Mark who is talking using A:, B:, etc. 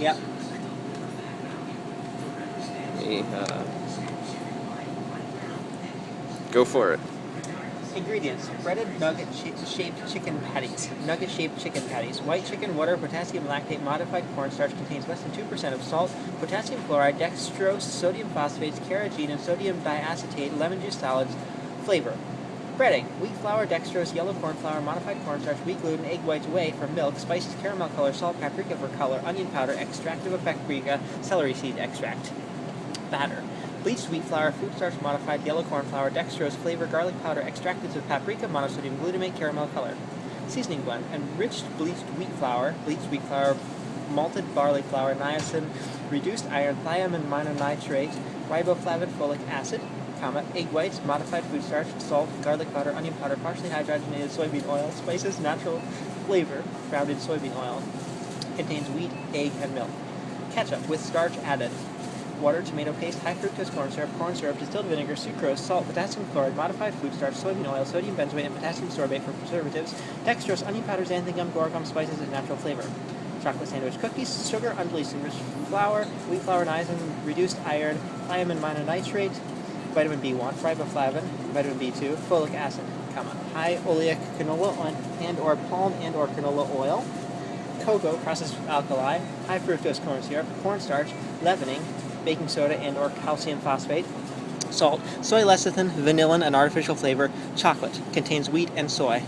A: Yep.
B: Go for it.
A: Ingredients: breaded nugget-shaped chicken patties. Nugget-shaped chicken patties. White chicken, water, potassium lactate, modified cornstarch, contains less than 2% of salt, potassium chloride, dextrose, sodium phosphates, carrageenan, and sodium diacetate, lemon juice solids. Flavor: breading: wheat flour, dextrose, yellow corn flour, modified cornstarch, wheat gluten, egg whites, whey for milk, spices, caramel color, salt, paprika for color, onion powder, extract of paprika, celery seed extract. Batter: bleached wheat flour, food starch modified, yellow corn flour, dextrose, flavor, garlic powder, extracted of paprika, monosodium glutamate, caramel color. Seasoning blend: enriched bleached wheat flour, malted barley flour, niacin, reduced iron, thiamine mononitrate, riboflavin, folic acid, egg whites, modified food starch, salt, garlic powder, onion powder, partially hydrogenated soybean oil, spices, natural flavor, grounded soybean oil. Contains wheat, egg, and milk. Ketchup with starch added. Water, tomato paste, high fructose corn syrup, distilled vinegar, sucrose, salt, potassium chloride, modified food starch, soybean oil, sodium benzoate, and potassium sorbate for preservatives, dextrose, onion powder, xanthan gum, guar gum, spices, and natural flavor. Chocolate sandwich cookies, sugar, unreleased enriched flour, wheat flour, niacin, reduced iron, thiamine mononitrate, vitamin B1, riboflavin, vitamin B2, folic acid, high oleic canola and/or palm and/or canola oil, cocoa, processed alkali, high fructose corn syrup, cornstarch, leavening, baking soda and/or calcium phosphate, salt, soy lecithin, vanillin, and artificial flavor. Chocolate contains wheat and soy.